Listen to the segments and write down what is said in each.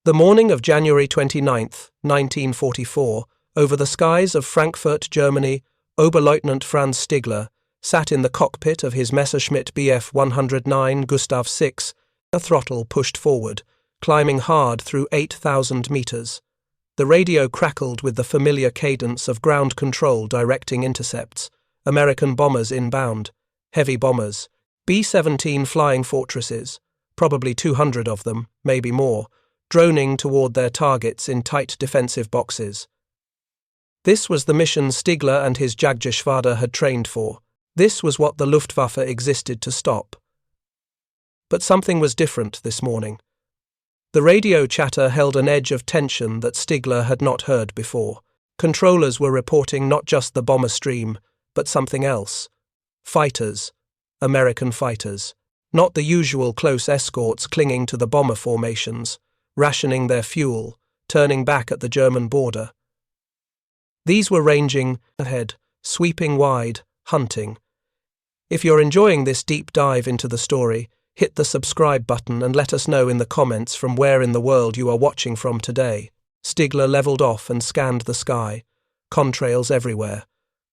The morning of January 29, 1944, over the skies of Frankfurt, Germany, Oberleutnant Franz Stigler sat in the cockpit of his Messerschmitt Bf 109 Gustav 6, a throttle pushed forward, climbing hard through 8,000 meters. The radio crackled with the familiar cadence of ground control directing intercepts, American bombers inbound, heavy bombers, B-17 flying fortresses, probably 200 of them, maybe more, droning toward their targets in tight defensive boxes. This was the mission Stigler and his Jagdgeschwader had trained for. This was what the Luftwaffe existed to stop. But something was different this morning. The radio chatter held an edge of tension that Stigler had not heard before. Controllers were reporting not just the bomber stream, but something else. Fighters. American fighters. Not the usual close escorts clinging to the bomber formations, rationing their fuel, turning back at the German border. These were ranging ahead, sweeping wide, hunting. If you're enjoying this deep dive into the story, hit the subscribe button and let us know in the comments from where in the world you are watching from today. Stigler leveled off and scanned the sky. Contrails everywhere.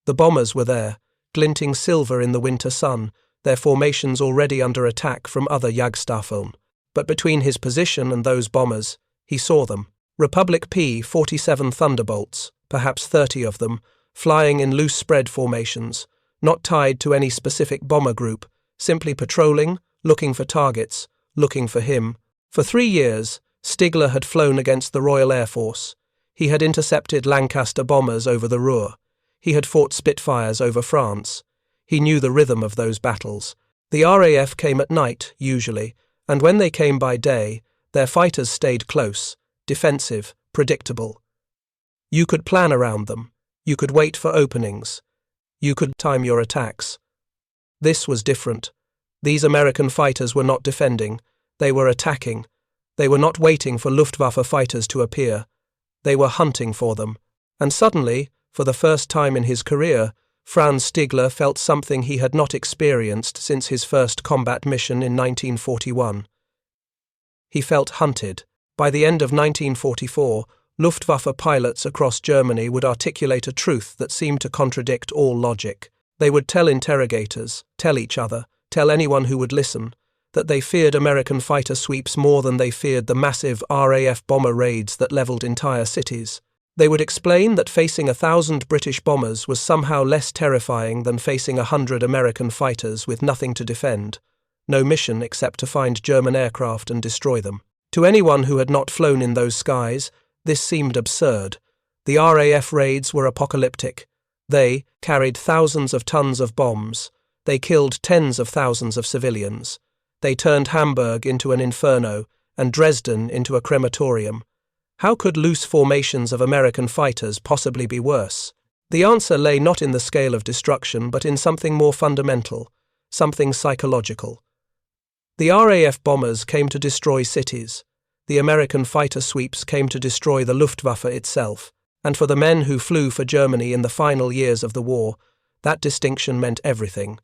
The bombers were there, glinting silver in the winter sun, their formations already under attack from other Jagdstaffeln. But between his position and those bombers, he saw them. Republic P-47 Thunderbolts, perhaps 30 of them, flying in loose spread formations, not tied to any specific bomber group, simply patrolling, looking for targets, looking for him. For 3 years, Stigler had flown against the Royal Air Force. He had intercepted Lancaster bombers over the Ruhr. He had fought Spitfires over France. He knew the rhythm of those battles. The RAF came at night, usually, and when they came by day, their fighters stayed close, defensive, predictable. You could plan around them. You could wait for openings. You could time your attacks. This was different. These American fighters were not defending. They were attacking. They were not waiting for Luftwaffe fighters to appear. They were hunting for them. And suddenly, for the first time in his career, Franz Stigler felt something he had not experienced since his first combat mission in 1941. He felt hunted. By the end of 1944, Luftwaffe pilots across Germany would articulate a truth that seemed to contradict all logic. They would tell interrogators, tell each other, tell anyone who would listen, that they feared American fighter sweeps more than they feared the massive RAF bomber raids that leveled entire cities. They would explain that facing 1,000 British bombers was somehow less terrifying than facing 100 American fighters with nothing to defend, no mission except to find German aircraft and destroy them. To anyone who had not flown in those skies, this seemed absurd. The RAF raids were apocalyptic. They carried thousands of tons of bombs. They killed tens of thousands of civilians. They turned Hamburg into an inferno and Dresden into a crematorium. How could loose formations of American fighters possibly be worse? The answer lay not in the scale of destruction, but in something more fundamental, something psychological. The RAF bombers came to destroy cities. The American fighter sweeps came to destroy the Luftwaffe itself. And for the men who flew for Germany in the final years of the war, that distinction meant everything.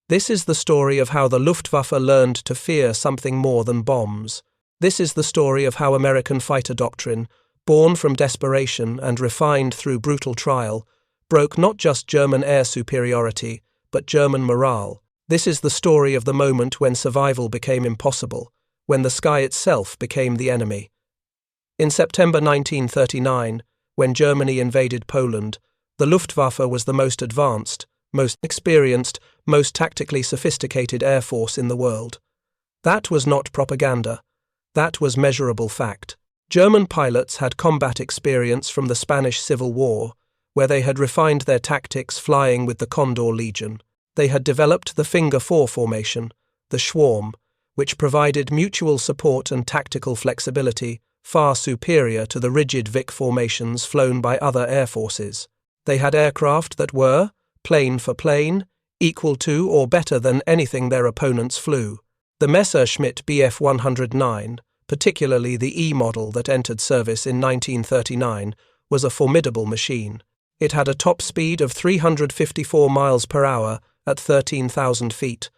This is the story of how the Luftwaffe learned to fear something more than bombs. This is the story of how American fighter doctrine, born from desperation and refined through brutal trial, broke not just German air superiority, but German morale. This is the story of the moment when survival became impossible, when the sky itself became the enemy. In September 1939, when Germany invaded Poland, the Luftwaffe was the most advanced, most experienced, most tactically sophisticated air force in the world. That was not propaganda. That was measurable fact. German pilots had combat experience from the Spanish Civil War, where they had refined their tactics flying with the Condor Legion. They had developed the Finger 4 formation, the Schwarm, which provided mutual support and tactical flexibility far superior to the rigid Vic formations flown by other air forces. They had aircraft that were, plane for plane, equal to or better than anything their opponents flew. The Messerschmitt Bf 109, particularly the E model that entered service in 1939, was a formidable machine. It had a top speed of 354 miles per hour at 13,000 feet.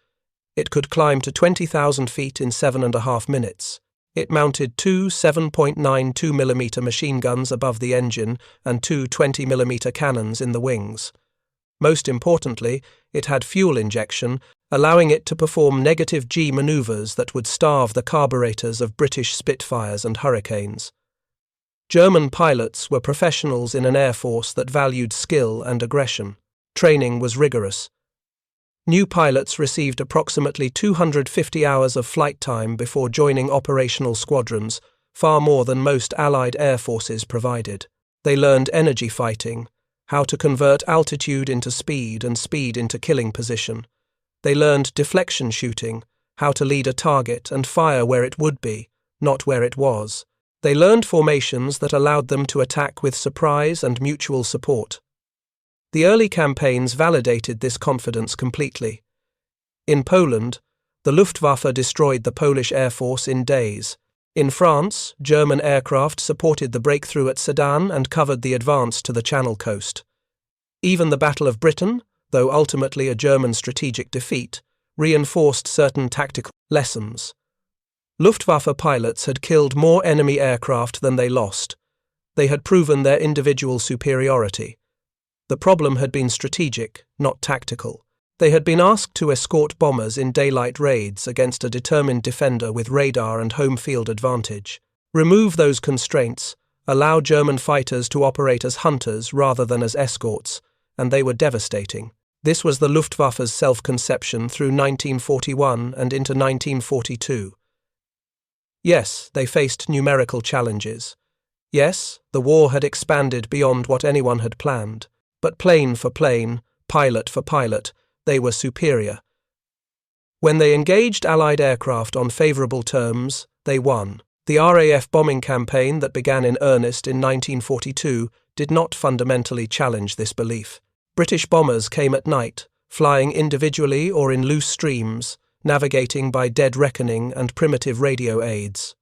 It could climb to 20,000 feet in 7.5 minutes. It mounted two 7.92mm machine guns above the engine and two 20mm cannons in the wings. Most importantly, it had fuel injection, allowing it to perform negative G maneuvers that would starve the carburetors of British Spitfires and Hurricanes. German pilots were professionals in an air force that valued skill and aggression. Training was rigorous. New pilots received approximately 250 hours of flight time before joining operational squadrons, far more than most Allied air forces provided. They learned energy fighting, how to convert altitude into speed and speed into killing position. They learned deflection shooting, how to lead a target and fire where it would be, not where it was. They learned formations that allowed them to attack with surprise and mutual support. The early campaigns validated this confidence completely. In Poland, the Luftwaffe destroyed the Polish Air Force in days. In France, German aircraft supported the breakthrough at Sedan and covered the advance to the Channel coast. Even the Battle of Britain, though ultimately a German strategic defeat, reinforced certain tactical lessons. Luftwaffe pilots had killed more enemy aircraft than they lost. They had proven their individual superiority. The problem had been strategic, not tactical. They had been asked to escort bombers in daylight raids against a determined defender with radar and home field advantage. Remove those constraints, allow German fighters to operate as hunters rather than as escorts, and they were devastating. This was the Luftwaffe's self-conception through 1941 and into 1942. Yes, they faced numerical challenges. Yes, the war had expanded beyond what anyone had planned. But plane for plane, pilot for pilot, they were superior. When they engaged Allied aircraft on favourable terms, they won. The RAF bombing campaign that began in earnest in 1942 did not fundamentally challenge this belief. British bombers came at night, flying individually or in loose streams, navigating by dead reckoning and primitive radio aids.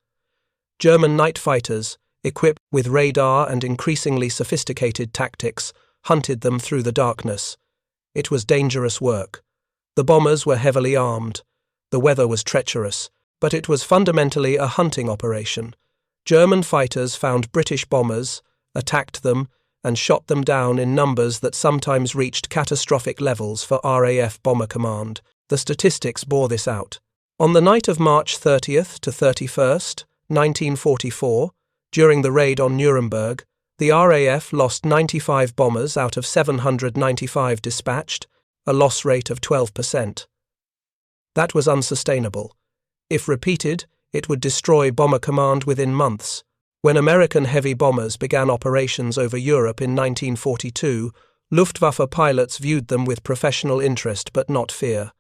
German night fighters, equipped with radar and increasingly sophisticated tactics, hunted them through the darkness. It was dangerous work. The bombers were heavily armed. The weather was treacherous, but it was fundamentally a hunting operation. German fighters found British bombers, attacked them, and shot them down in numbers that sometimes reached catastrophic levels for RAF Bomber Command. The statistics bore this out. On the night of March 30th to 31st, 1944, during the raid on Nuremberg, the RAF lost 95 bombers out of 795 dispatched, a loss rate of 12%. That was unsustainable. If repeated, it would destroy Bomber Command within months. When American heavy bombers began operations over Europe in 1942, Luftwaffe pilots viewed them with professional interest but not fear.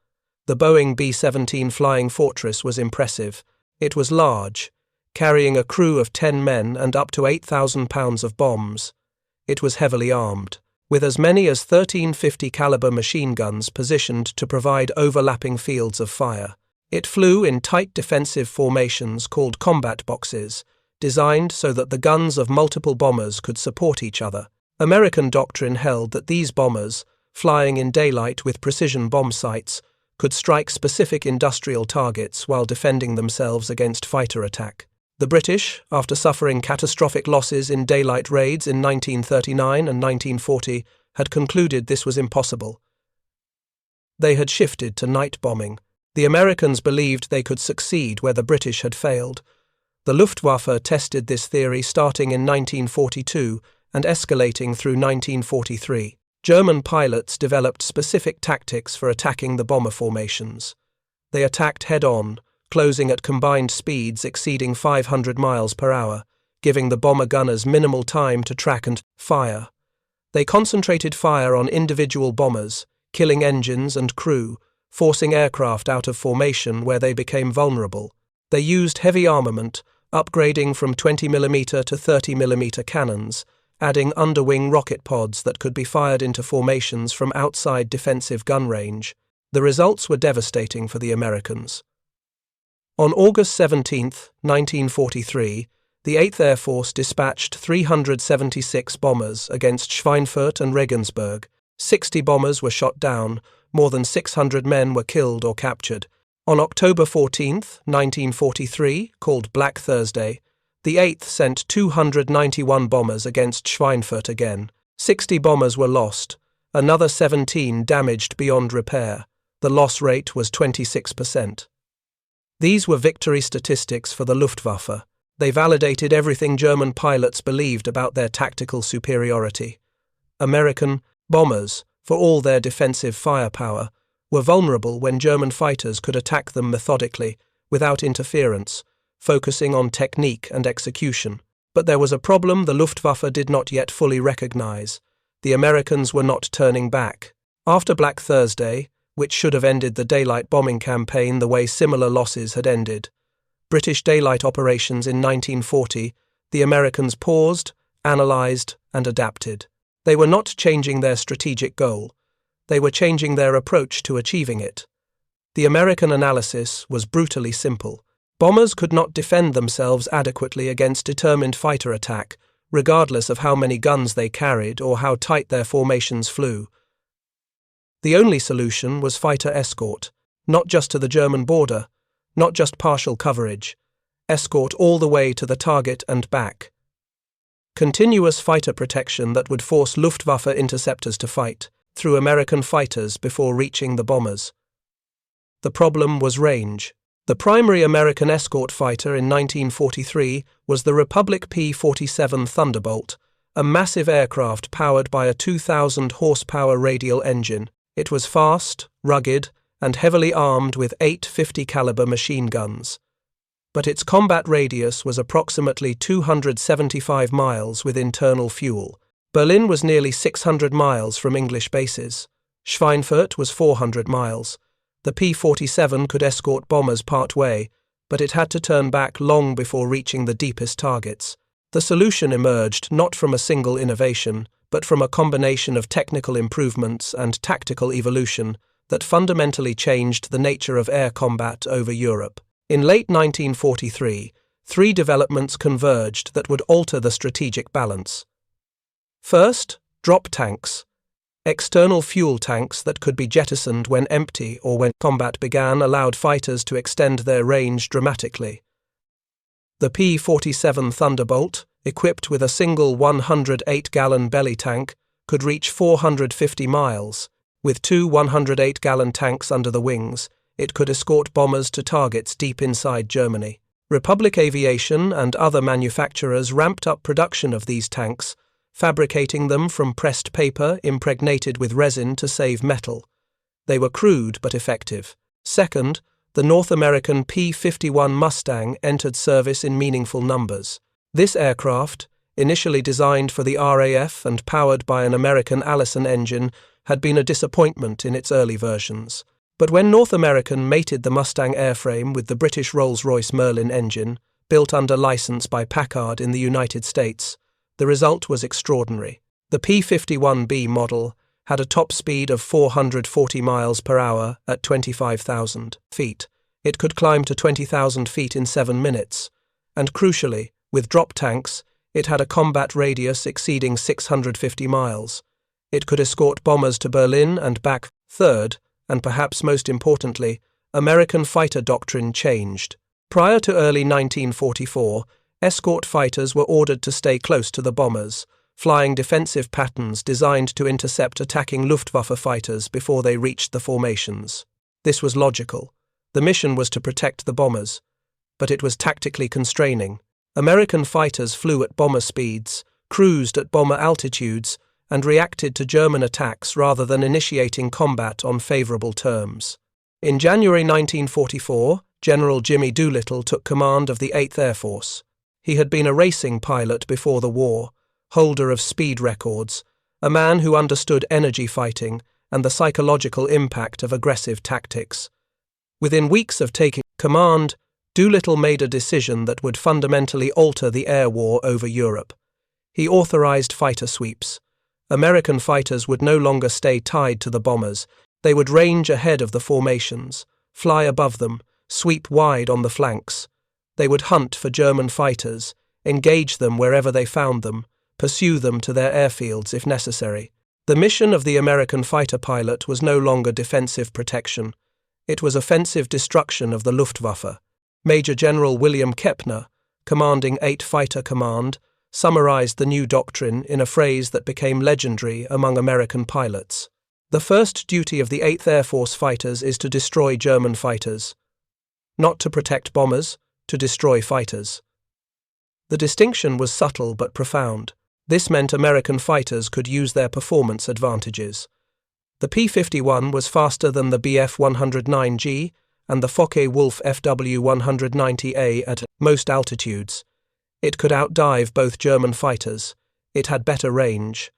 The Boeing B-17 Flying Fortress was impressive. It was large, carrying a crew of 10 men and up to 8,000 pounds of bombs. It was heavily armed, with as many as 1350 caliber machine guns positioned to provide overlapping fields of fire. It flew in tight defensive formations called combat boxes, designed so that the guns of multiple bombers could support each other. American doctrine held that these bombers, flying in daylight with precision bomb sights, could strike specific industrial targets while defending themselves against fighter attack. The British, after suffering catastrophic losses in daylight raids in 1939 and 1940, had concluded this was impossible. They had shifted to night bombing. The Americans believed they could succeed where the British had failed. The Luftwaffe tested this theory starting in 1942 and escalating through 1943. German pilots developed specific tactics for attacking the bomber formations. They attacked head-on, closing at combined speeds exceeding 500 miles per hour, giving the bomber gunners minimal time to track and fire. They concentrated fire on individual bombers, killing engines and crew, forcing aircraft out of formation where they became vulnerable. They used heavy armament, upgrading from 20mm to 30mm cannons, adding underwing rocket pods that could be fired into formations from outside defensive gun range. The results were devastating for the Americans. On August 17, 1943, the 8th Air Force dispatched 376 bombers against Schweinfurt and Regensburg. 60 bombers were shot down, more than 600 men were killed or captured. On October 14, 1943, called Black Thursday, the 8th sent 291 bombers against Schweinfurt again. 60 bombers were lost, another 17 damaged beyond repair. The loss rate was 26%. These were victory statistics for the Luftwaffe. They validated everything German pilots believed about their tactical superiority. American bombers, for all their defensive firepower, were vulnerable when German fighters could attack them methodically, without interference, focusing on technique and execution. But there was a problem the Luftwaffe did not yet fully recognize. The Americans were not turning back. After Black Thursday, which should have ended the daylight bombing campaign the way similar losses had ended, British daylight operations in 1940, the Americans paused, analyzed, and adapted. They were not changing their strategic goal. They were changing their approach to achieving it. The American analysis was brutally simple. Bombers could not defend themselves adequately against determined fighter attack, regardless of how many guns they carried or how tight their formations flew. The only solution was fighter escort, not just to the German border, not just partial coverage, escort all the way to the target and back. Continuous fighter protection that would force Luftwaffe interceptors to fight through American fighters before reaching the bombers. The problem was range. The primary American escort fighter in 1943 was the Republic P-47 Thunderbolt, a massive aircraft powered by a 2,000 horsepower radial engine. It was fast, rugged, and heavily armed with 8 50 caliber machine guns. But its combat radius was approximately 275 miles with internal fuel. Berlin was nearly 600 miles from English bases. Schweinfurt was 400 miles. The P-47 could escort bombers part way, but it had to turn back long before reaching the deepest targets. The solution emerged not from a single innovation, but from a combination of technical improvements and tactical evolution that fundamentally changed the nature of air combat over Europe. In late 1943, 3 developments converged that would alter the strategic balance. First, drop tanks. External fuel tanks that could be jettisoned when empty or when combat began allowed fighters to extend their range dramatically. The P-47 Thunderbolt, equipped with a single 108-gallon belly tank, could reach 450 miles. With 2 108-gallon tanks under the wings, it could escort bombers to targets deep inside Germany. Republic Aviation and other manufacturers ramped up production of these tanks, fabricating them from pressed paper impregnated with resin to save metal. They were crude but effective. Second, the North American P-51 Mustang entered service in meaningful numbers. This aircraft, initially designed for the RAF and powered by an American Allison engine, had been a disappointment in its early versions. But when North American mated the Mustang airframe with the British Rolls-Royce Merlin engine, built under license by Packard in the United States, the result was extraordinary. The P-51B model had a top speed of 440 miles per hour at 25,000 feet. It could climb to 20,000 feet in 7 minutes. And crucially, with drop tanks, it had a combat radius exceeding 650 miles. It could escort bombers to Berlin and back. Third, and perhaps most importantly, American fighter doctrine changed. Prior to early 1944, escort fighters were ordered to stay close to the bombers, flying defensive patterns designed to intercept attacking Luftwaffe fighters before they reached the formations. This was logical. The mission was to protect the bombers, but it was tactically constraining. American fighters flew at bomber speeds, cruised at bomber altitudes, and reacted to German attacks rather than initiating combat on favorable terms. In January 1944, General Jimmy Doolittle took command of the 8th Air Force. He had been a racing pilot before the war, holder of speed records, a man who understood energy fighting and the psychological impact of aggressive tactics. Within weeks of taking command, Doolittle made a decision that would fundamentally alter the air war over Europe. He authorized fighter sweeps. American fighters would no longer stay tied to the bombers. They would range ahead of the formations, fly above them, sweep wide on the flanks. They would hunt for German fighters, engage them wherever they found them, pursue them to their airfields if necessary. The mission of the American fighter pilot was no longer defensive protection. It was offensive destruction of the Luftwaffe. Major General William Kepner, commanding 8 Fighter Command, summarized the new doctrine in a phrase that became legendary among American pilots. The first duty of the 8th Air Force fighters is to destroy German fighters. Not to protect bombers, to destroy fighters. The distinction was subtle but profound. This meant American fighters could use their performance advantages. The P-51 was faster than the Bf-109G and the Focke-Wulf FW-190A at most altitudes. It could outdive both German fighters. It had better range.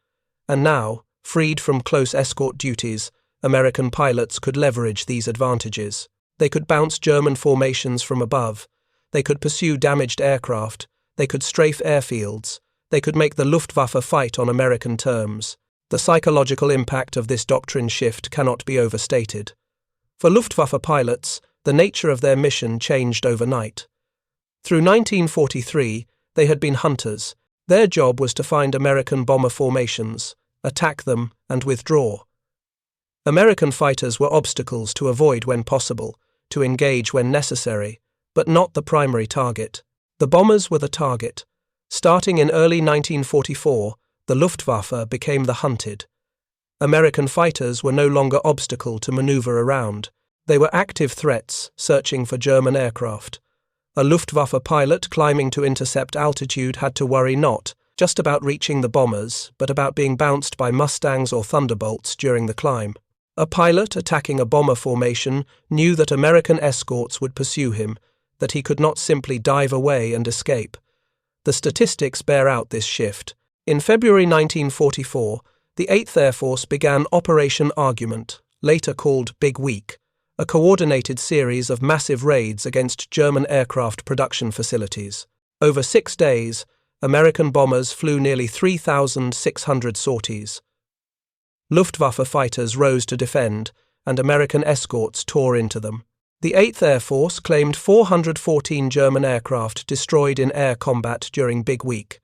And now, freed from close escort duties, American pilots could leverage these advantages. They could bounce German formations from above. They could pursue damaged aircraft. They could strafe airfields. They could make the Luftwaffe fight on American terms. The psychological impact of this doctrine shift cannot be overstated. For Luftwaffe pilots, the nature of their mission changed overnight. Through 1943, they had been hunters. Their job was to find American bomber formations, attack them, and withdraw. American fighters were obstacles to avoid when possible, to engage when necessary, but not the primary target. The bombers were the target. Starting in early 1944, the Luftwaffe became the hunted. American fighters were no longer obstacle to maneuver around. They were active threats, searching for German aircraft. A Luftwaffe pilot climbing to intercept altitude had to worry not just about reaching the bombers, but about being bounced by Mustangs or Thunderbolts during the climb. A pilot attacking a bomber formation knew that American escorts would pursue him, that he could not simply dive away and escape. The statistics bear out this shift. In February 1944, the 8th Air Force began Operation Argument, later called Big Week, a coordinated series of massive raids against German aircraft production facilities. Over 6 days, American bombers flew nearly 3,600 sorties. Luftwaffe fighters rose to defend, and American escorts tore into them. The 8th Air Force claimed 414 German aircraft destroyed in air combat during Big Week.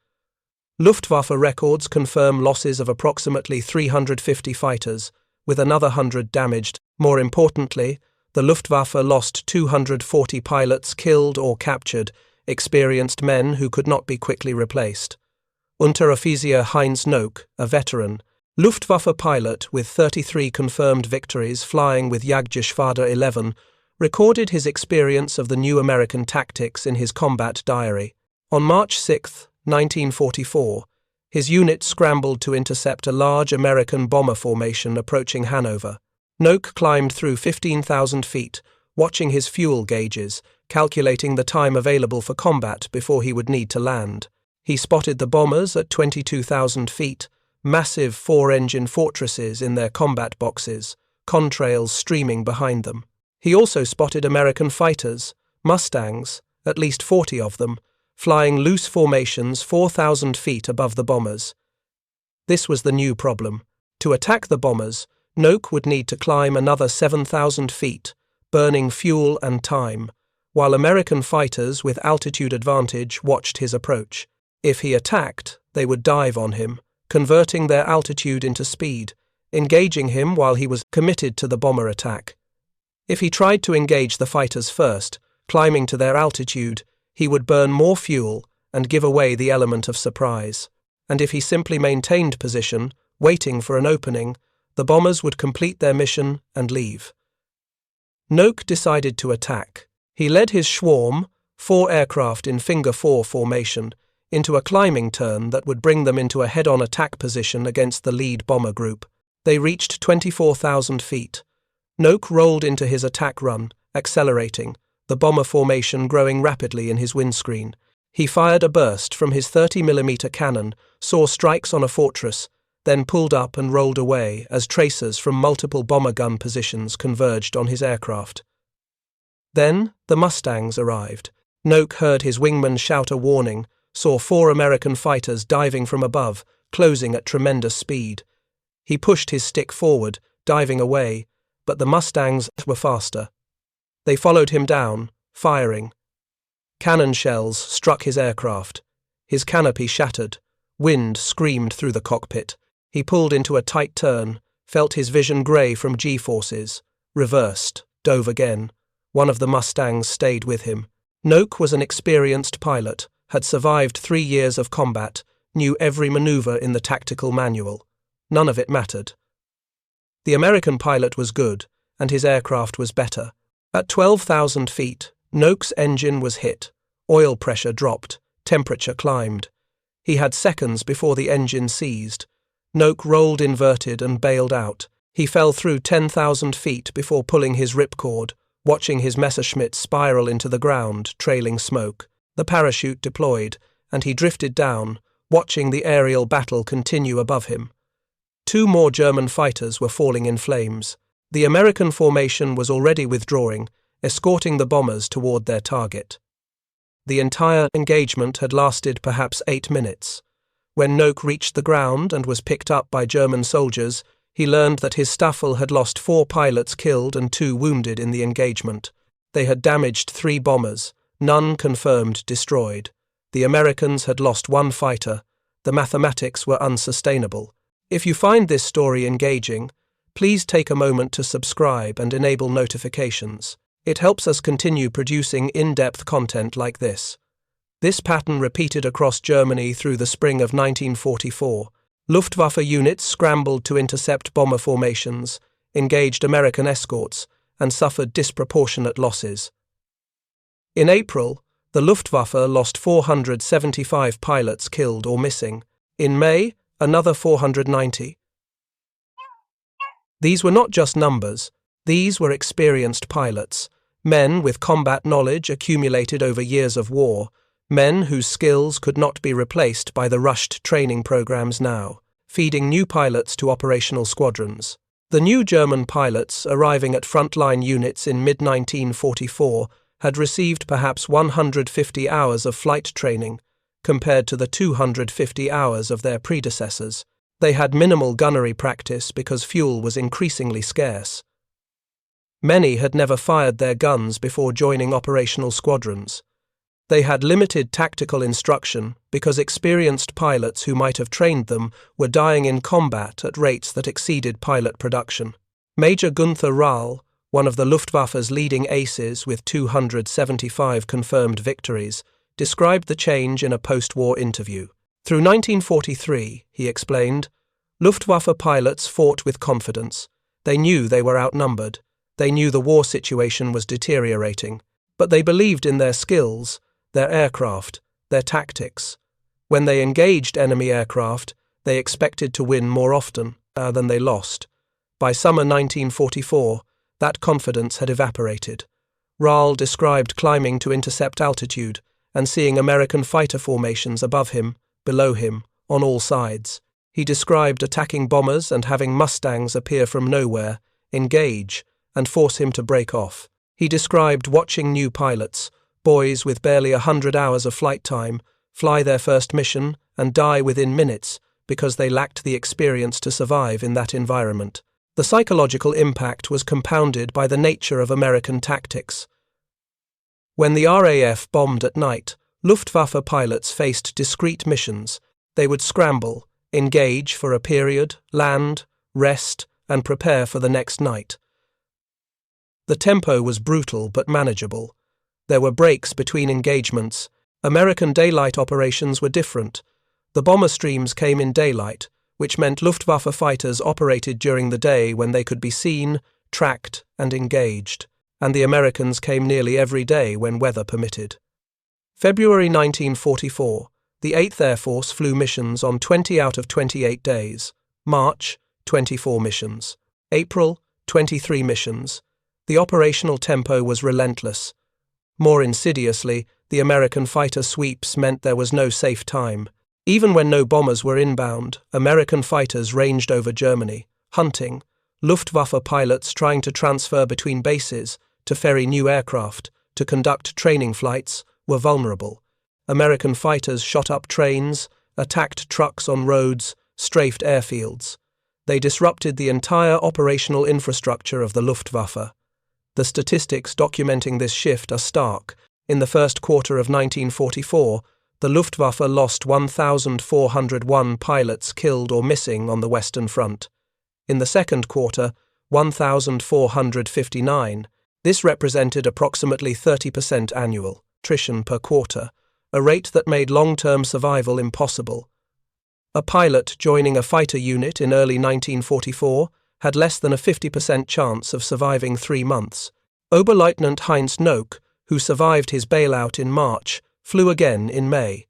Luftwaffe records confirm losses of approximately 350 fighters, with another 100 damaged. More importantly, the Luftwaffe lost 240 pilots killed or captured, experienced men who could not be quickly replaced. Unteroffizier Heinz Nock, a veteran, Luftwaffe pilot with 33 confirmed victories flying with Jagdgeschwader 11, recorded his experience of the new American tactics in his combat diary. On March 6, 1944, his unit scrambled to intercept a large American bomber formation approaching Hanover. Nock climbed through 15,000 feet, watching his fuel gauges, calculating the time available for combat before he would need to land. He spotted the bombers at 22,000 feet, massive 4-engine fortresses in their combat boxes, contrails streaming behind them. He also spotted American fighters, Mustangs, at least 40 of them, flying loose formations 4,000 feet above the bombers. This was the new problem. To attack the bombers, Nock would need to climb another 7,000 feet, burning fuel and time, while American fighters with altitude advantage watched his approach. If he attacked, they would dive on him, converting their altitude into speed, engaging him while he was committed to the bomber attack. If he tried to engage the fighters first, climbing to their altitude, he would burn more fuel and give away the element of surprise. And if he simply maintained position, waiting for an opening, the bombers would complete their mission and leave. Nock decided to attack. He led his swarm, 4 aircraft in Finger 4 formation, into a climbing turn that would bring them into a head-on attack position against the lead bomber group. They reached 24,000 feet. Nock rolled into his attack run, accelerating, the bomber formation growing rapidly in his windscreen. He fired a burst from his 30mm cannon, saw strikes on a fortress, then pulled up and rolled away as tracers from multiple bomber gun positions converged on his aircraft. Then the Mustangs arrived. Nock heard his wingman shout a warning, saw 4 American fighters diving from above, closing at tremendous speed. He pushed his stick forward, diving away, but the Mustangs were faster. They followed him down, firing. Cannon shells struck his aircraft. His canopy shattered. Wind screamed through the cockpit. He pulled into a tight turn, felt his vision grey from G-forces, reversed. dove again. One of the Mustangs stayed with him. Noak was an experienced pilot, had survived 3 years of combat, knew every maneuver in the tactical manual. None of it mattered. The American pilot was good, and his aircraft was better. At 12,000 feet, Noak's engine was hit. Oil pressure dropped. Temperature climbed. He had seconds before the engine seized. Noak rolled inverted and bailed out. He fell through 10,000 feet before pulling his ripcord, watching his Messerschmitt spiral into the ground, trailing smoke. The parachute deployed, and he drifted down, watching the aerial battle continue above him. 2 more German fighters were falling in flames. The American formation was already withdrawing, escorting the bombers toward their target. The entire engagement had lasted perhaps 8 minutes. When Noak reached the ground and was picked up by German soldiers, he learned that his Staffel had lost 4 pilots killed and 2 wounded in the engagement. They had damaged 3 bombers, none confirmed destroyed. The Americans had lost 1 fighter. The mathematics were unsustainable. If you find this story engaging, please take a moment to subscribe and enable notifications. It helps us continue producing in-depth content like this. This pattern repeated across Germany through the spring of 1944. Luftwaffe units scrambled to intercept bomber formations, engaged American escorts, and suffered disproportionate losses. In April, the Luftwaffe lost 475 pilots killed or missing. In May, another 490. These were not just numbers. These were experienced pilots, men with combat knowledge accumulated over years of war, men whose skills could not be replaced by the rushed training programs now, feeding new pilots to operational squadrons. The new German pilots arriving at frontline units in mid-1944 had received perhaps 150 hours of flight training, compared to the 250 hours of their predecessors. They had minimal gunnery practice because fuel was increasingly scarce. Many had never fired their guns before joining operational squadrons. They had limited tactical instruction because experienced pilots who might have trained them were dying in combat at rates that exceeded pilot production. Major Günther Rahl, one of the Luftwaffe's leading aces with 275 confirmed victories, described the change in a post-war interview. Through 1943, he explained, Luftwaffe pilots fought with confidence. They knew they were outnumbered. They knew the war situation was deteriorating. But they believed in their skills, their aircraft, their tactics. When they engaged enemy aircraft, they expected to win more often than they lost. By summer 1944, that confidence had evaporated. Rahl described climbing to intercept altitude and seeing American fighter formations above him, below him, on all sides. He described attacking bombers and having Mustangs appear from nowhere, engage, and force him to break off. He described watching new pilots, boys with barely 100 hours of flight time, fly their first mission and die within minutes because they lacked the experience to survive in that environment. The psychological impact was compounded by the nature of American tactics. When the RAF bombed at night, Luftwaffe pilots faced discrete missions. They would scramble, engage for a period, land, rest, and prepare for the next night. The tempo was brutal but manageable. There were breaks between engagements. American daylight operations were different. The bomber streams came in daylight, which meant Luftwaffe fighters operated during the day when they could be seen, tracked, and engaged, and the Americans came nearly every day when weather permitted. February 1944, the 8th Air Force flew missions on 20 out of 28 days. March, 24 missions. April, 23 missions. The operational tempo was relentless. More insidiously, the American fighter sweeps meant there was no safe time. Even when no bombers were inbound, American fighters ranged over Germany, hunting, Luftwaffe pilots trying to transfer between bases, to ferry new aircraft, to conduct training flights, were vulnerable. American fighters shot up trains, attacked trucks on roads, strafed airfields. They disrupted the entire operational infrastructure of the Luftwaffe. The statistics documenting this shift are stark. In the first quarter of 1944, the Luftwaffe lost 1,401 pilots killed or missing on the Western Front. In the second quarter, 1,459. This represented approximately 30% annual attrition per quarter, a rate that made long-term survival impossible. A pilot joining a fighter unit in early 1944 had less than a 50% chance of surviving 3 months. Oberleutnant Heinz Noack, who survived his bailout in March, flew again in May.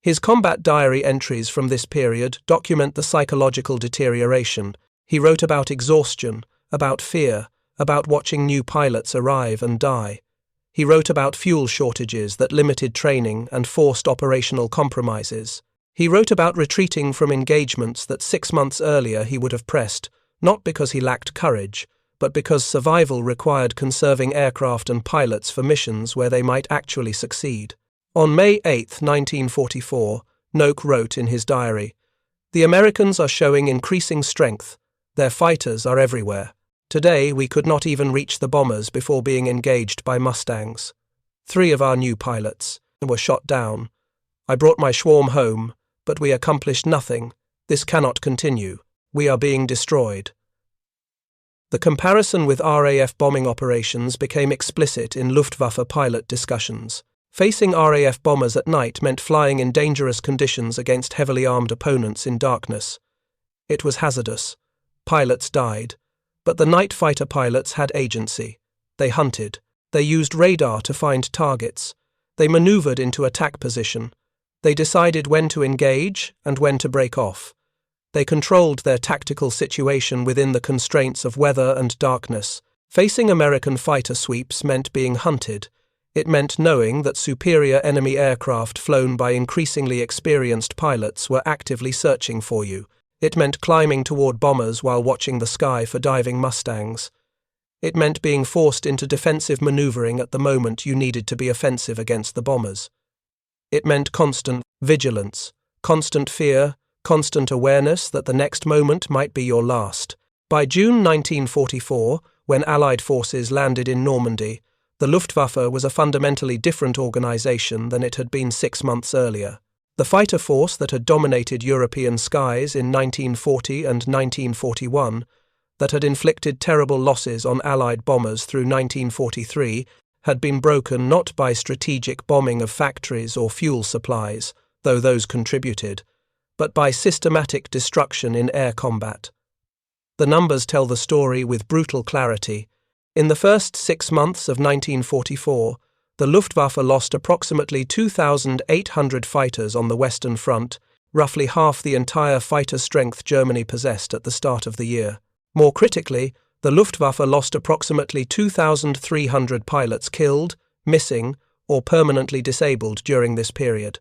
His combat diary entries from this period document the psychological deterioration. He wrote about exhaustion, about fear, about watching new pilots arrive and die. He wrote about fuel shortages that limited training and forced operational compromises. He wrote about retreating from engagements that 6 months earlier he would have pressed, not because he lacked courage, but because survival required conserving aircraft and pilots for missions where they might actually succeed. On May 8, 1944, Noack wrote in his diary, "The Americans are showing increasing strength. Their fighters are everywhere. Today we could not even reach the bombers before being engaged by Mustangs. 3 of our new pilots were shot down. I brought my swarm home, but we accomplished nothing. This cannot continue. We are being destroyed." The comparison with RAF bombing operations became explicit in Luftwaffe pilot discussions. Facing RAF bombers at night meant flying in dangerous conditions against heavily armed opponents in darkness. It was hazardous. Pilots died. But the night fighter pilots had agency. They hunted. They used radar to find targets. They maneuvered into attack position. They decided when to engage and when to break off. They controlled their tactical situation within the constraints of weather and darkness. Facing American fighter sweeps meant being hunted. It meant knowing that superior enemy aircraft flown by increasingly experienced pilots were actively searching for you. It meant climbing toward bombers while watching the sky for diving Mustangs. It meant being forced into defensive maneuvering at the moment you needed to be offensive against the bombers. It meant constant vigilance, constant fear, constant awareness that the next moment might be your last. By June 1944, when Allied forces landed in Normandy, the Luftwaffe was a fundamentally different organization than it had been 6 months earlier. The fighter force that had dominated European skies in 1940 and 1941, that had inflicted terrible losses on Allied bombers through 1943, had been broken not by strategic bombing of factories or fuel supplies, though those contributed, but by systematic destruction in air combat. The numbers tell the story with brutal clarity. In the first 6 months of 1944, the Luftwaffe lost approximately 2,800 fighters on the Western Front, roughly half the entire fighter strength Germany possessed at the start of the year. More critically, the Luftwaffe lost approximately 2,300 pilots killed, missing, or permanently disabled during this period.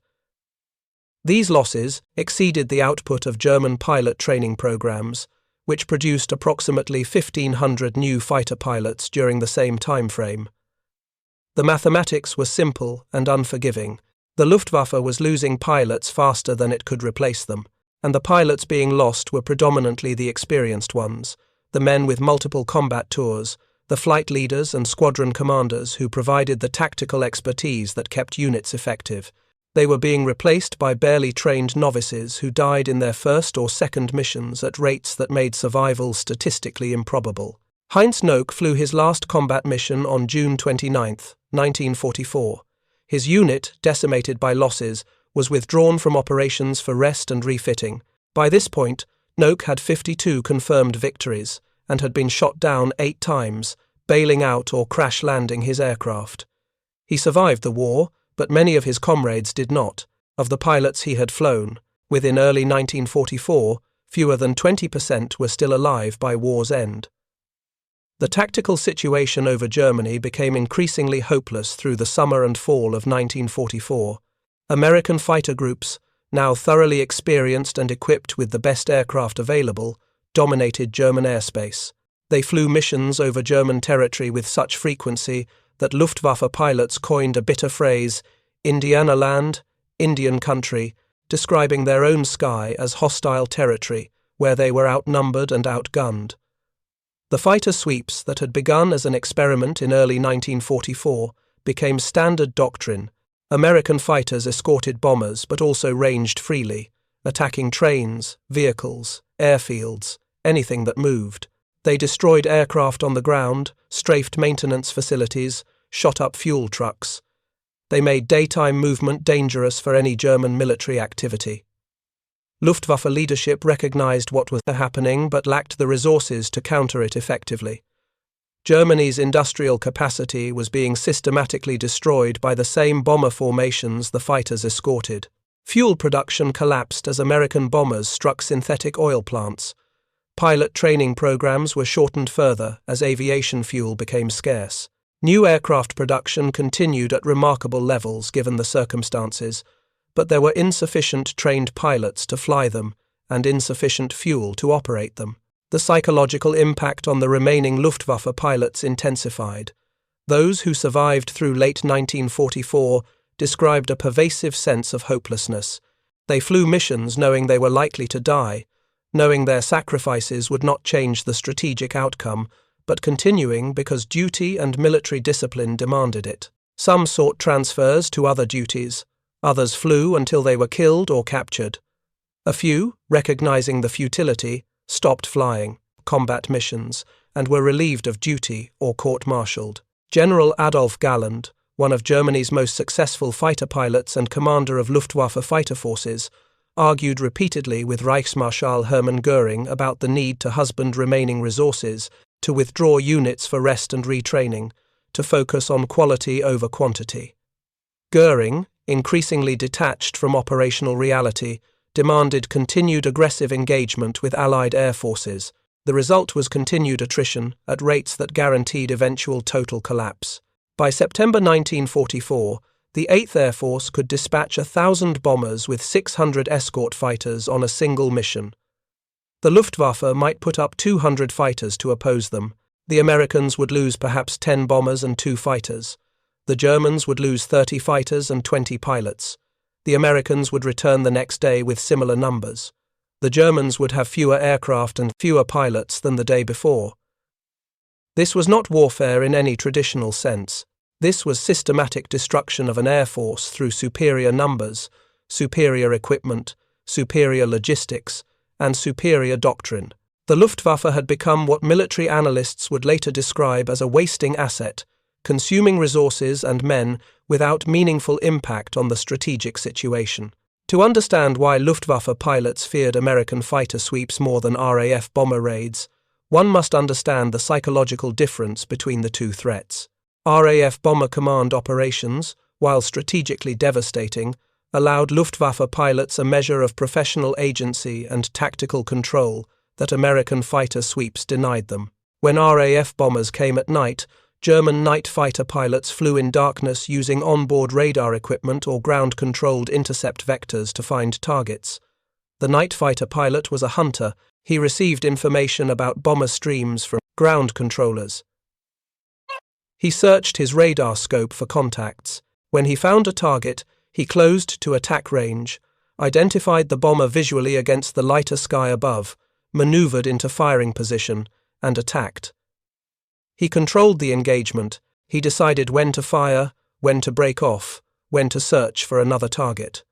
These losses exceeded the output of German pilot training programs, which produced approximately 1,500 new fighter pilots during the same time frame. The mathematics were simple and unforgiving. The Luftwaffe was losing pilots faster than it could replace them, and the pilots being lost were predominantly the experienced ones, the men with multiple combat tours, the flight leaders and squadron commanders who provided the tactical expertise that kept units effective. They were being replaced by barely trained novices who died in their first or second missions at rates that made survival statistically improbable. Heinz Noack flew his last combat mission on June 29, 1944. His unit, decimated by losses, was withdrawn from operations for rest and refitting. By this point, Noack had 52 confirmed victories and had been shot down 8 times, bailing out or crash-landing his aircraft. He survived the war, but many of his comrades did not. Of the pilots he had flown, within early 1944, fewer than 20% were still alive by war's end. The tactical situation over Germany became increasingly hopeless through the summer and fall of 1944. American fighter groups, now thoroughly experienced and equipped with the best aircraft available, dominated German airspace. They flew missions over German territory with such frequency that Luftwaffe pilots coined a bitter phrase, Indiana land, Indian country, describing their own sky as hostile territory, where they were outnumbered and outgunned. The fighter sweeps that had begun as an experiment in early 1944 became standard doctrine. American fighters escorted bombers but also ranged freely, attacking trains, vehicles, airfields, anything that moved. They destroyed aircraft on the ground, strafed maintenance facilities, shot up fuel trucks. They made daytime movement dangerous for any German military activity. Luftwaffe leadership recognized what was happening but lacked the resources to counter it effectively. Germany's industrial capacity was being systematically destroyed by the same bomber formations the fighters escorted. Fuel production collapsed as American bombers struck synthetic oil plants. Pilot training programs were shortened further as aviation fuel became scarce. New aircraft production continued at remarkable levels given the circumstances, but there were insufficient trained pilots to fly them and insufficient fuel to operate them. The psychological impact on the remaining Luftwaffe pilots intensified. Those who survived through late 1944 described a pervasive sense of hopelessness. They flew missions knowing they were likely to die, knowing their sacrifices would not change the strategic outcome, but continuing because duty and military discipline demanded it. Some sought transfers to other duties. Others flew until they were killed or captured. A few, recognizing the futility, stopped flying combat missions and were relieved of duty or court-martialed. General Adolf Galland, one of Germany's most successful fighter pilots and commander of Luftwaffe fighter forces, argued repeatedly with Reichsmarschall Hermann Göring about the need to husband remaining resources, to withdraw units for rest and retraining, to focus on quality over quantity. Göring, increasingly detached from operational reality, demanded continued aggressive engagement with Allied air forces. The result was continued attrition at rates that guaranteed eventual total collapse. By September 1944, the 8th Air Force could dispatch 1,000 bombers with 600 escort fighters on a single mission. The Luftwaffe might put up 200 fighters to oppose them. The Americans would lose perhaps 10 bombers and 2 fighters. The Germans would lose 30 fighters and 20 pilots. The Americans would return the next day with similar numbers. The Germans would have fewer aircraft and fewer pilots than the day before. This was not warfare in any traditional sense. This was systematic destruction of an air force through superior numbers, superior equipment, superior logistics, and superior doctrine. The Luftwaffe had become what military analysts would later describe as a wasting asset, consuming resources and men without meaningful impact on the strategic situation. To understand why Luftwaffe pilots feared American fighter sweeps more than RAF bomber raids, one must understand the psychological difference between the two threats. RAF Bomber Command operations, while strategically devastating, allowed Luftwaffe pilots a measure of professional agency and tactical control that American fighter sweeps denied them. When RAF bombers came at night, German night fighter pilots flew in darkness using onboard radar equipment or ground-controlled intercept vectors to find targets. The night fighter pilot was a hunter. He received information about bomber streams from ground controllers. He searched his radar scope for contacts. When he found a target, he closed to attack range, identified the bomber visually against the lighter sky above, maneuvered into firing position, and attacked. He controlled the engagement. He decided when to fire, when to break off, when to search for another target.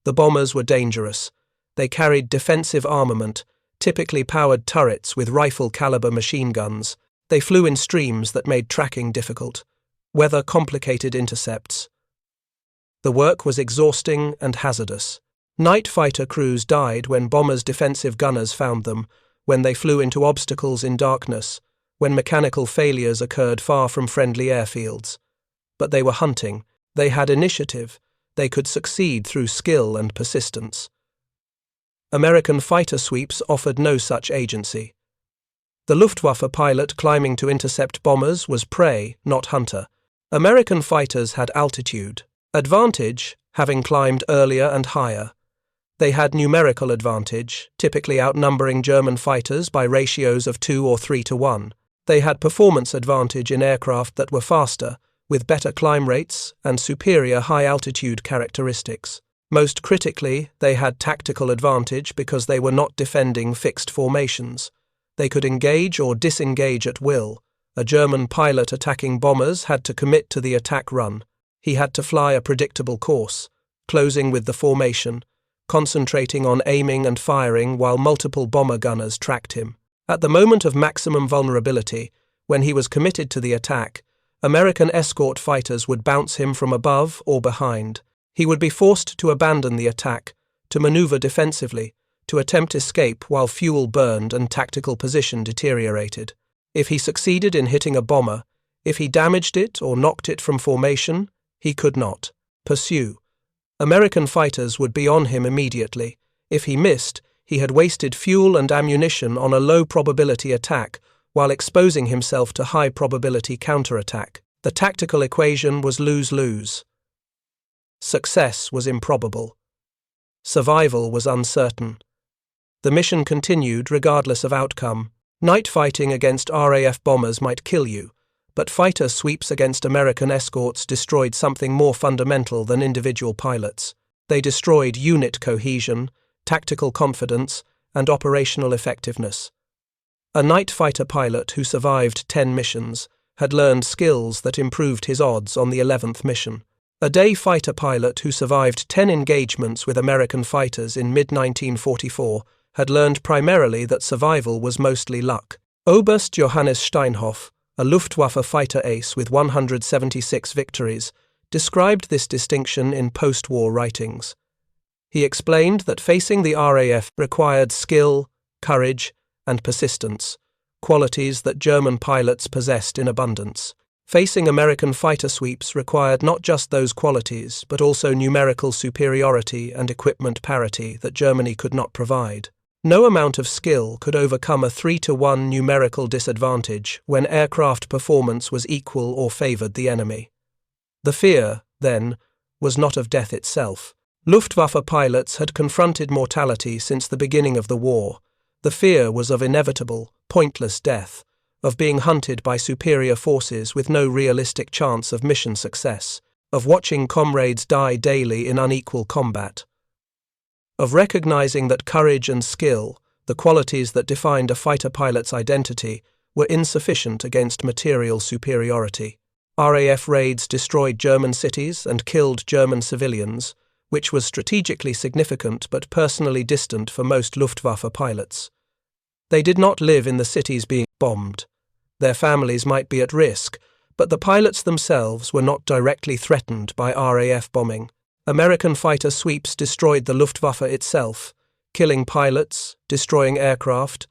The bombers were dangerous. They carried defensive armament, typically powered turrets with rifle-caliber machine guns. They flew in streams that made tracking difficult. Weather complicated intercepts. The work was exhausting and hazardous. Night fighter crews died when bombers' defensive gunners found them, when they flew into obstacles in darkness, when mechanical failures occurred far from friendly airfields. But they were hunting. They had initiative. They could succeed through skill and persistence. American fighter sweeps offered no such agency. The Luftwaffe pilot climbing to intercept bombers was prey, not hunter. American fighters had altitude advantage, having climbed earlier and higher. They had numerical advantage, typically outnumbering German fighters by ratios of 2 or 3 to 1. They had performance advantage in aircraft that were faster, with better climb rates and superior high-altitude characteristics. Most critically, they had tactical advantage because they were not defending fixed formations. They could engage or disengage at will. A German pilot attacking bombers had to commit to the attack run. He had to fly a predictable course, closing with the formation, concentrating on aiming and firing while multiple bomber gunners tracked him. At the moment of maximum vulnerability, when he was committed to the attack, American escort fighters would bounce him from above or behind. He would be forced to abandon the attack, to maneuver defensively, to attempt escape while fuel burned and tactical position deteriorated. If he succeeded in hitting a bomber, if he damaged it or knocked it from formation, he could not pursue. American fighters would be on him immediately. If he missed, he had wasted fuel and ammunition on a low-probability attack while exposing himself to high-probability counterattack. The tactical equation was lose-lose. Success was improbable. Survival was uncertain. The mission continued regardless of outcome. Night fighting against RAF bombers might kill you, but fighter sweeps against American escorts destroyed something more fundamental than individual pilots. They destroyed unit cohesion, tactical confidence, and operational effectiveness. A night fighter pilot who survived 10 missions had learned skills that improved his odds on the 11th mission. A day fighter pilot who survived 10 engagements with American fighters in mid-1944 had learned primarily that survival was mostly luck. Oberst Johannes Steinhoff, a Luftwaffe fighter ace with 176 victories, described this distinction in post-war writings. He explained that facing the RAF required skill, courage, and persistence, qualities that German pilots possessed in abundance. Facing American fighter sweeps required not just those qualities, but also numerical superiority and equipment parity that Germany could not provide. No amount of skill could overcome a 3-to-1 numerical disadvantage when aircraft performance was equal or favored the enemy. The fear, then, was not of death itself. Luftwaffe pilots had confronted mortality since the beginning of the war. The fear was of inevitable, pointless death, of being hunted by superior forces with no realistic chance of mission success, of watching comrades die daily in unequal combat, of recognizing that courage and skill, the qualities that defined a fighter pilot's identity, were insufficient against material superiority. RAF raids destroyed German cities and killed German civilians, which was strategically significant but personally distant for most Luftwaffe pilots. They did not live in the cities being bombed. Their families might be at risk, but the pilots themselves were not directly threatened by RAF bombing. American fighter sweeps destroyed the Luftwaffe itself, killing pilots, destroying aircraft,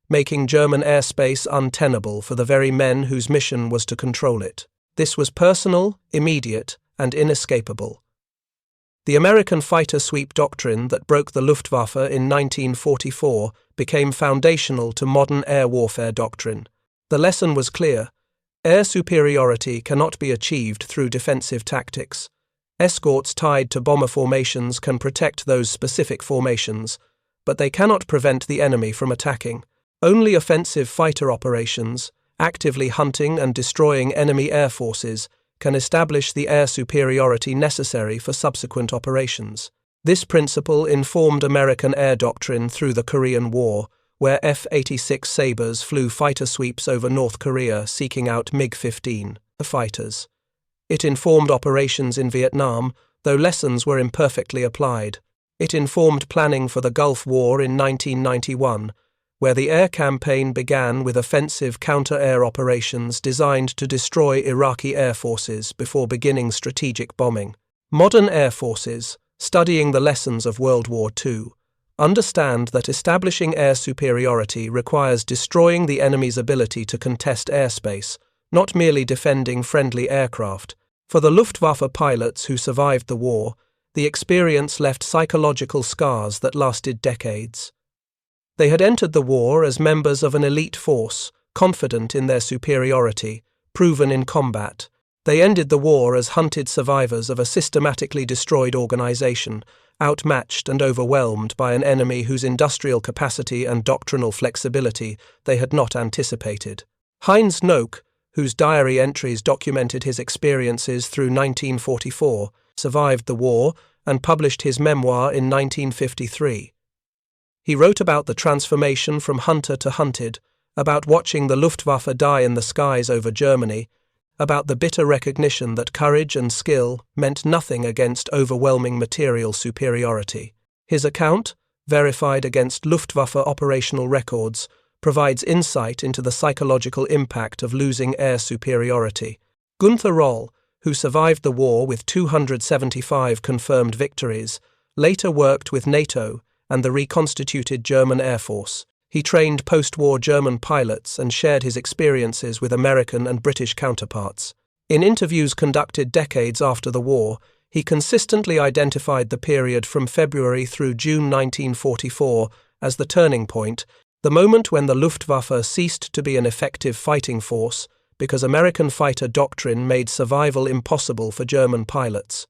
making German airspace untenable for the very men whose mission was to control it. This was personal, immediate, and inescapable. The American fighter sweep doctrine that broke the Luftwaffe in 1944 became foundational to modern air warfare doctrine. The lesson was clear. Air superiority cannot be achieved through defensive tactics. Escorts tied to bomber formations can protect those specific formations, but they cannot prevent the enemy from attacking. Only offensive fighter operations, actively hunting and destroying enemy air forces, can establish the air superiority necessary for subsequent operations. This principle informed American air doctrine through the Korean War, where F-86 Sabres flew fighter sweeps over North Korea seeking out MiG-15 fighters. It informed operations in Vietnam, though lessons were imperfectly applied. It informed planning for the Gulf War in 1991, where the air campaign began with offensive counter-air operations designed to destroy Iraqi air forces before beginning strategic bombing. Modern air forces, studying the lessons of World War II, understand that establishing air superiority requires destroying the enemy's ability to contest airspace, not merely defending friendly aircraft. For the Luftwaffe pilots who survived the war, the experience left psychological scars that lasted decades. They had entered the war as members of an elite force, confident in their superiority, proven in combat. They ended the war as hunted survivors of a systematically destroyed organization, outmatched and overwhelmed by an enemy whose industrial capacity and doctrinal flexibility they had not anticipated. Heinz Noack, whose diary entries documented his experiences through 1944, survived the war and published his memoir in 1953. He wrote about the transformation from hunter to hunted, about watching the Luftwaffe die in the skies over Germany, about the bitter recognition that courage and skill meant nothing against overwhelming material superiority. His account, verified against Luftwaffe operational records, provides insight into the psychological impact of losing air superiority. Gunther Roll, who survived the war with 275 confirmed victories, later worked with NATO and the reconstituted German Air Force. He trained post-war German pilots and shared his experiences with American and British counterparts. In interviews conducted decades after the war, he consistently identified the period from February through June 1944 as the turning point, the moment when the Luftwaffe ceased to be an effective fighting force because American fighter doctrine made survival impossible for German pilots.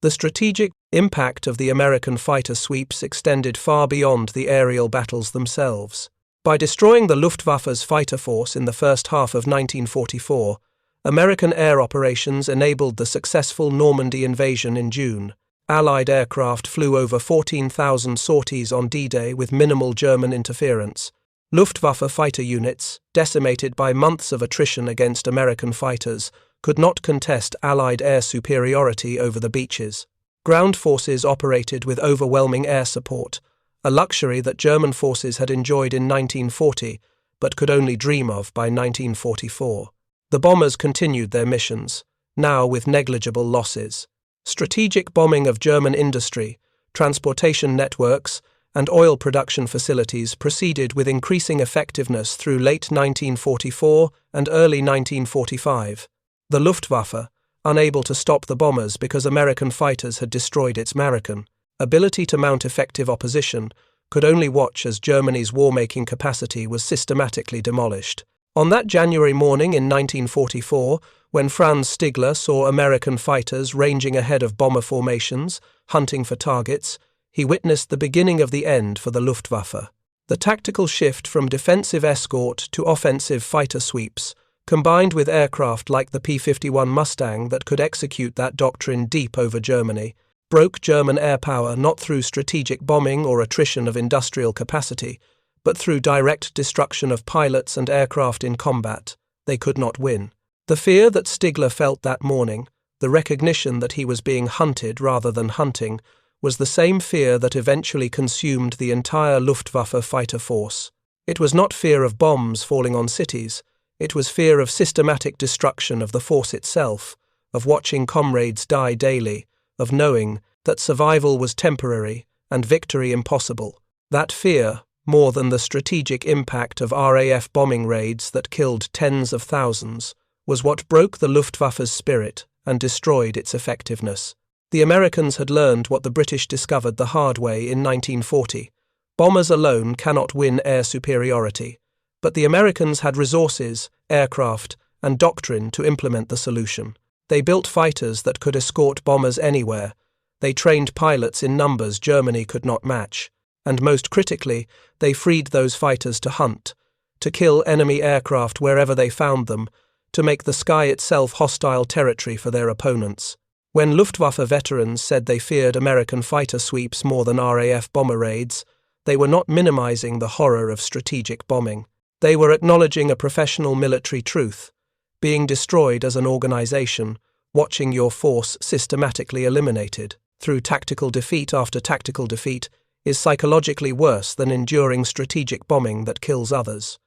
The strategic impact of the American fighter sweeps extended far beyond the aerial battles themselves. By destroying the Luftwaffe's fighter force in the first half of 1944, American air operations enabled the successful Normandy invasion in June. Allied aircraft flew over 14,000 sorties on D-Day with minimal German interference. Luftwaffe fighter units, decimated by months of attrition against American fighters, could not contest Allied air superiority over the beaches. Ground forces operated with overwhelming air support, a luxury that German forces had enjoyed in 1940 but could only dream of by 1944. The bombers continued their missions, now with negligible losses. Strategic bombing of German industry, transportation networks, and oil production facilities proceeded with increasing effectiveness through late 1944 and early 1945. The Luftwaffe, unable to stop the bombers because American fighters had destroyed its American ability to mount effective opposition, could only watch as Germany's war-making capacity was systematically demolished. On that January morning in 1944, when Franz Stigler saw American fighters ranging ahead of bomber formations, hunting for targets, he witnessed the beginning of the end for the Luftwaffe. The tactical shift from defensive escort to offensive fighter sweeps, combined with aircraft like the P-51 Mustang that could execute that doctrine deep over Germany, broke German air power not through strategic bombing or attrition of industrial capacity, but through direct destruction of pilots and aircraft in combat. They could not win. The fear that Stigler felt that morning, the recognition that he was being hunted rather than hunting, was the same fear that eventually consumed the entire Luftwaffe fighter force. It was not fear of bombs falling on cities, it was fear of systematic destruction of the force itself, of watching comrades die daily, of knowing that survival was temporary and victory impossible. That fear, more than the strategic impact of RAF bombing raids that killed tens of thousands, was what broke the Luftwaffe's spirit and destroyed its effectiveness. The Americans had learned what the British discovered the hard way in 1940. Bombers alone cannot win air superiority, but the Americans had resources, aircraft, and doctrine to implement the solution. They built fighters that could escort bombers anywhere. They trained pilots in numbers Germany could not match. And most critically, they freed those fighters to hunt, to kill enemy aircraft wherever they found them, to make the sky itself hostile territory for their opponents. When Luftwaffe veterans said they feared American fighter sweeps more than RAF bomber raids, they were not minimizing the horror of strategic bombing. They were acknowledging a professional military truth. Being destroyed as an organization, watching your force systematically eliminated, through tactical defeat after tactical defeat, is psychologically worse than enduring strategic bombing that kills others.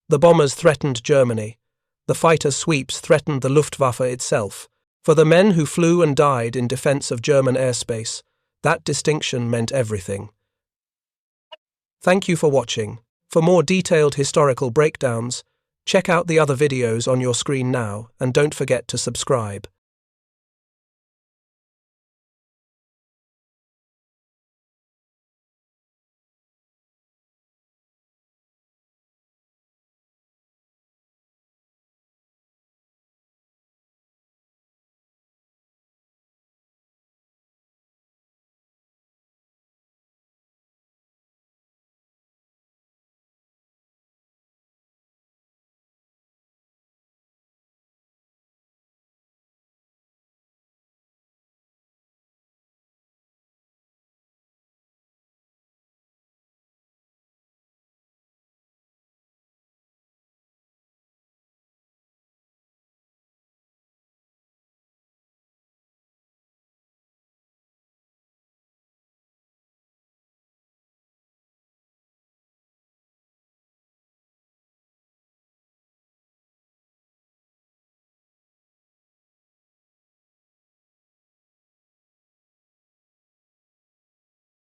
The bombers threatened Germany. The fighter sweeps threatened the Luftwaffe itself. For the men who flew and died in defense of German airspace, that distinction meant everything. Thank you for watching. For more detailed historical breakdowns, check out the other videos on your screen now and don't forget to subscribe.